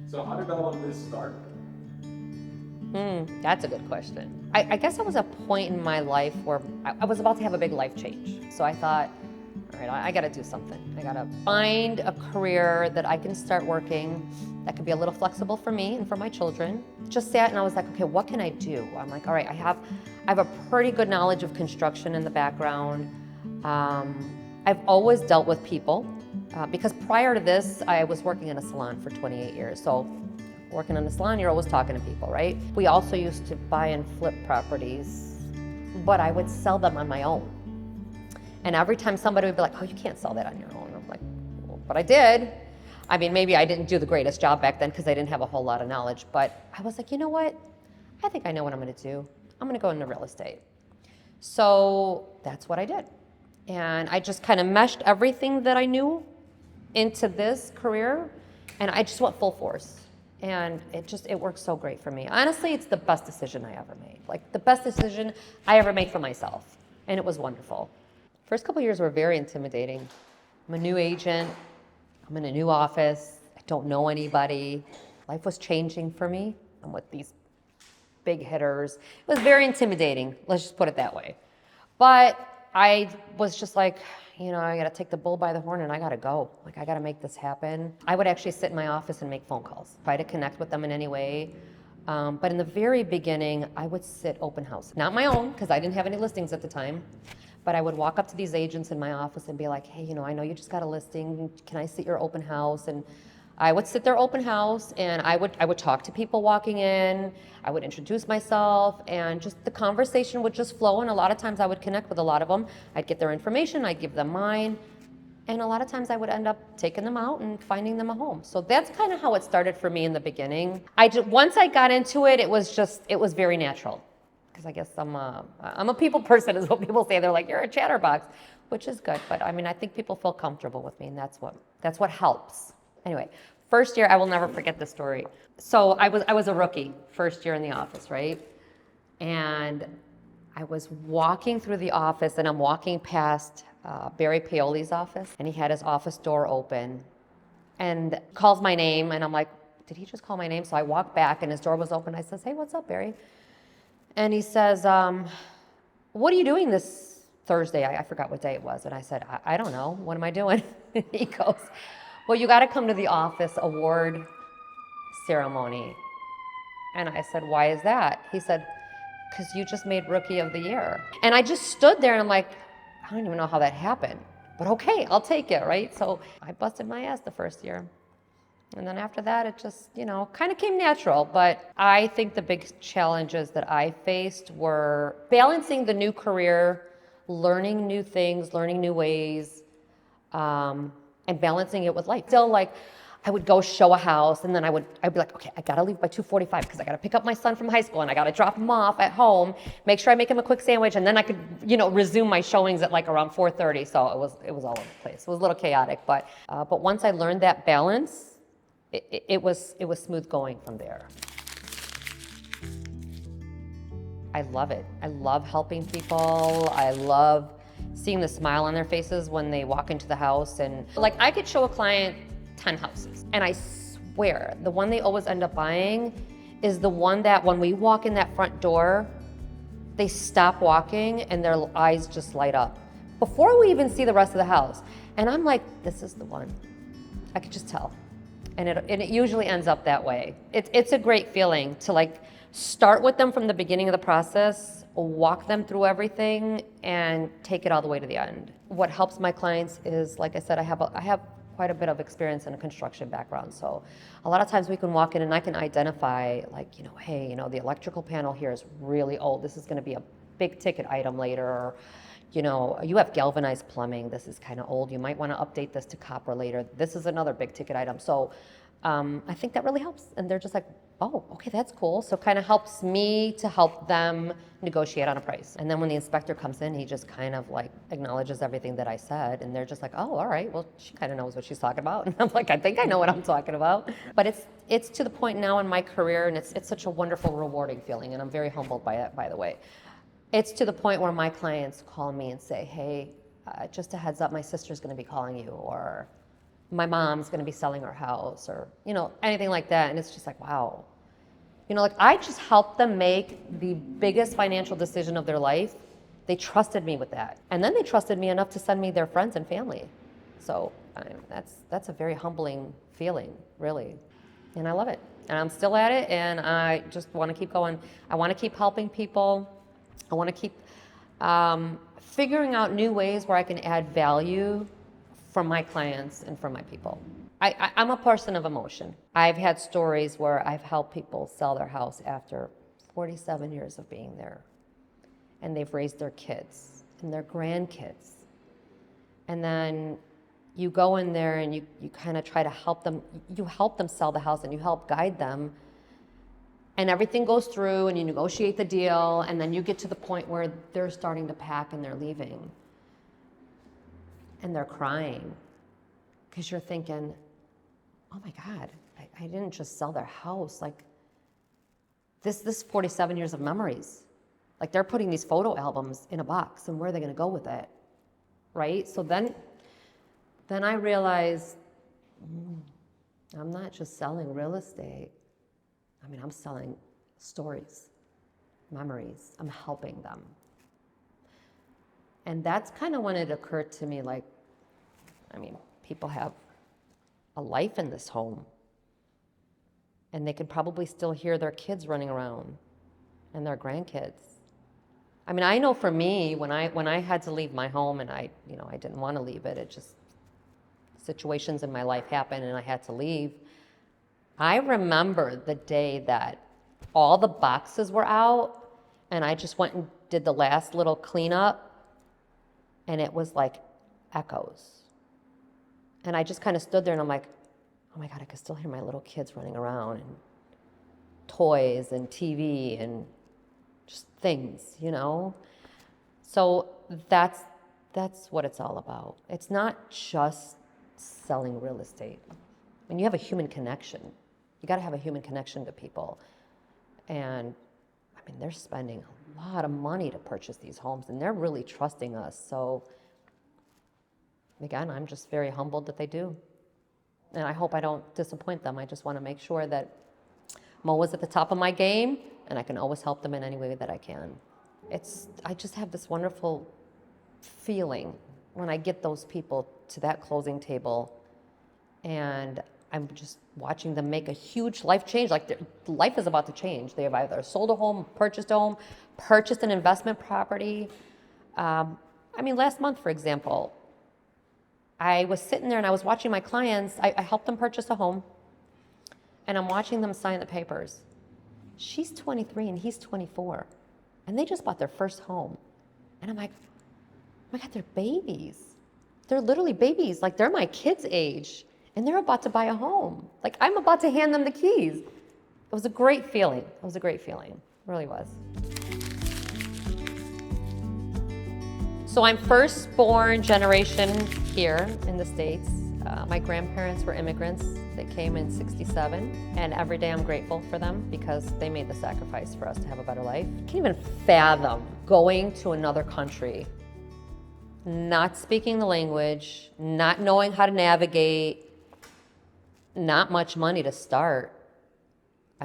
So how did all of this start? That's a good question. I guess I was at a point in my life where I was about to have a big life change. So I thought, all right, I got to do something. I got to find a career that I can start working that could be a little flexible for me and for my children. Just sat and I was like, okay, what can I do? I'm like, all right, I have a pretty good knowledge of construction in the background. I've always dealt with people because prior to this, I was working in a salon for 28 years. So working in a salon, you're always talking to people, right? We also used to buy and flip properties, but I would sell them on my own. And every time somebody would be like, oh, you can't sell that on your own. I'm like, well, but I did. I mean, maybe I didn't do the greatest job back then because I didn't have a whole lot of knowledge, but I was like, you know what? I think I know what I'm gonna do. I'm gonna go into real estate. So that's what I did. And I just kind of meshed everything that I knew into this career, and I just went full force. And it worked so great for me. Honestly, it's the best decision I ever made. Like the best decision I ever made for myself. And it was wonderful. First couple years were very intimidating. I'm a new agent. I'm in a new office. I don't know anybody. Life was changing for me. I'm with these big hitters. It was very intimidating. Let's just put it that way. But I was just like, I got to take the bull by the horn and I got to go. Like, I got to make this happen. I would actually sit in my office and make phone calls, try to connect with them in any way. But in the very beginning, I would sit open house. Not my own, because I didn't have any listings at the time. But I would walk up to these agents in my office and be like, hey, I know you just got a listing. Can I sit your open house? And I would sit there open house and I would talk to people walking in. I would introduce myself and just the conversation would just flow. And a lot of times I would connect with a lot of them. I'd get their information, I'd give them mine. And a lot of times I would end up taking them out and finding them a home. So that's kind of how it started for me in the beginning. Once I got into it, it was very natural. Because I guess I'm a people person is what people say. They're like, you're a chatterbox, which is good. But I mean, I think people feel comfortable with me and that's what helps. Anyway, first year, I will never forget this story. So I was a rookie first year in the office, right? And I was walking through the office and I'm walking past Barry Paoli's office and he had his office door open and calls my name and I'm like, did he just call my name? So I walk back and his door was open. I says, hey, what's up, Barry? And he says, what are you doing this Thursday? I forgot what day it was. And I said, I don't know. What am I doing? He goes, well, you got to come to the office award ceremony. And I said, why is that? He said, because you just made Rookie of the Year. And I just stood there and I'm like, I don't even know how that happened. But okay, I'll take it, right? So I busted my ass the first year. And then after that, it just, kind of came natural. But I think the big challenges that I faced were balancing the new career, learning new things, learning new ways, and balancing it with life. Still, like, I would go show a house, and then I'd be like, okay, I gotta leave by 2:45 because I gotta pick up my son from high school, and I gotta drop him off at home, make sure I make him a quick sandwich, and then I could, resume my showings at like around 4:30. So it was all over the place. It was a little chaotic, but once I learned that balance, it was smooth going from there. I love it. I love helping people. I love seeing the smile on their faces when they walk into the house. And like, I could show a client 10 houses and I swear the one they always end up buying is the one that when we walk in that front door, they stop walking and their eyes just light up before we even see the rest of the house. And I'm like, this is the one. I could just tell. And it usually ends up that way. It's a great feeling to like start with them from the beginning of the process, walk them through everything, and take it all the way to the end. What helps my clients is, like I said, I have quite a bit of experience in a construction background. So a lot of times we can walk in and I can identify like, hey, the electrical panel here is really old. This is gonna be a big ticket item later. Or, you have galvanized plumbing. This is kind of old. You might want to update this to copper later. This is another big ticket item. So I think that really helps. And they're just like, oh, okay, that's cool. So kind of helps me to help them negotiate on a price. And then when the inspector comes in, he just kind of like acknowledges everything that I said. And they're just like, oh, all right, well, she kind of knows what she's talking about. And I'm like, I think I know what I'm talking about. But it's to the point now in my career, and it's such a wonderful, rewarding feeling. And I'm very humbled by it, by the way. It's to the point where my clients call me and say, hey, just a heads up, my sister's going to be calling you, or my mom's going to be selling her house or, anything like that. And it's just like, wow. Like I just helped them make the biggest financial decision of their life. They trusted me with that. And then they trusted me enough to send me their friends and family. So that's a very humbling feeling, really. And I love it. And I'm still at it, and I just want to keep going. I want to keep helping people. I want to keep figuring out new ways where I can add value for my clients and for my people. I'm a person of emotion. I've had stories where I've helped people sell their house after 47 years of being there. And they've raised their kids and their grandkids. And then you go in there and you kind of try to help them. You help them sell the house and you help guide them. And everything goes through and you negotiate the deal. And then you get to the point where they're starting to pack and they're leaving. And they're crying. Because you're thinking, oh my God, I didn't just sell their house. Like this 47 years of memories. Like they're putting these photo albums in a box, and where are they going to go with it? Right? So then I realized I'm not just selling real estate. I'm selling stories, memories. I'm helping them. And that's kind of when it occurred to me, like, people have a life in this home, and they could probably still hear their kids running around and their grandkids. I know for me, when I had to leave my home, and I didn't want to leave it, it just, situations in my life happened and I had to leave. I remember the day that all the boxes were out and I just went and did the last little cleanup, and it was like echoes. And I just kind of stood there and I'm like, oh my God, I could still hear my little kids running around, and toys and TV and just things, So that's what it's all about. It's not just selling real estate. You have a human connection. You got to have a human connection to people. And they're spending a lot of money to purchase these homes, and they're really trusting us. So again, I'm just very humbled that they do. And I hope I don't disappoint them. I just want to make sure that I'm always at the top of my game, and I can always help them in any way that I can. I just have this wonderful feeling when I get those people to that closing table, and I'm just watching them make a huge life change. Like their life is about to change. They have either sold a home, purchased an investment property. Last month, for example, I was sitting there and I was watching my clients. I helped them purchase a home, and I'm watching them sign the papers. She's 23 and he's 24, and they just bought their first home. And I'm like, oh my God, they're babies. They're literally babies. Like they're my kids' age, and they're about to buy a home. Like I'm about to hand them the keys. It was a great feeling. It really was. So I'm first-born generation here in the States. My grandparents were immigrants. They came in '67, and every day I'm grateful for them because they made the sacrifice for us to have a better life. I can't even fathom going to another country, not speaking the language, not knowing how to navigate, not much money to start.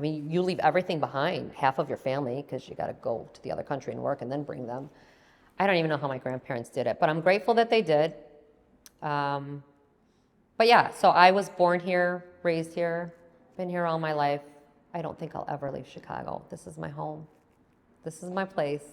You leave everything behind, half of your family, because you got to go to the other country and work and then bring them. I don't even know how my grandparents did it, but I'm grateful that they did. But yeah, so I was born here, raised here, been here all my life. I don't think I'll ever leave Chicago. This is my home. This is my place.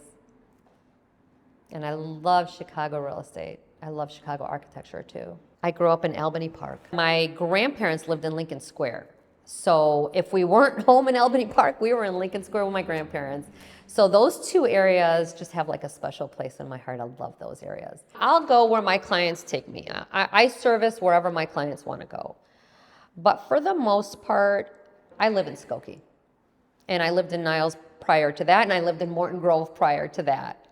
And I love Chicago real estate. I love Chicago architecture too. I grew up in Albany Park. My grandparents lived in Lincoln Square. So if we weren't home in Albany Park, we were in Lincoln Square with my grandparents. So those two areas just have like a special place in my heart. I love those areas. I'll go where my clients take me. I service wherever my clients want to go. But for the most part, I live in Skokie. And I lived in Niles prior to that, and I lived in Morton Grove prior to that.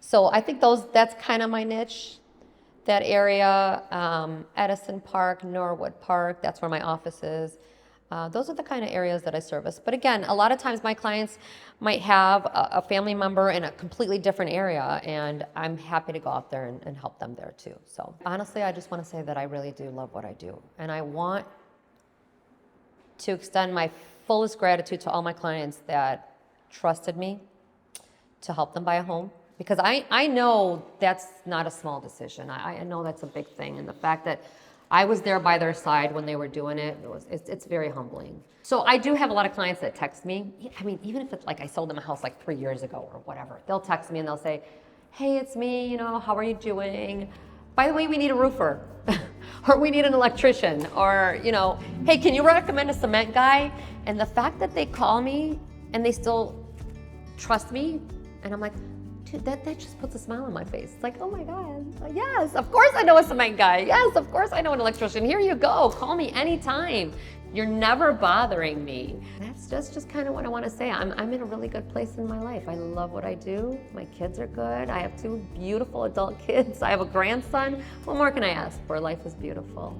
So I think that's kind of my niche. That area, Edison Park, Norwood Park, that's where my office is. Those are the kind of areas that I service. But again, a lot of times my clients might have a family member in a completely different area, and I'm happy to go out there and help them there too. So honestly, I just want to say that I really do love what I do. And I want to extend my fullest gratitude to all my clients that trusted me to help them buy a home. Because I know that's not a small decision. I know that's a big thing. And the fact that I was there by their side when they were doing it, it's very humbling. So I do have a lot of clients that text me. I mean, even if it's like I sold them a house like 3 years ago or whatever, they'll text me and they'll say, hey, it's me, how are you doing? By the way, we need a roofer or we need an electrician or, hey, can you recommend a cement guy? And the fact that they call me and they still trust me, and I'm like, dude, that just puts a smile on my face. It's like, oh my God, yes, of course I know a cement guy. Yes, of course I know an electrician. Here you go, call me anytime. You're never bothering me. That's just kind of what I want to say. I'm in a really good place in my life. I love what I do. My kids are good. I have 2 beautiful adult kids. I have a grandson. What more can I ask for? Life is beautiful.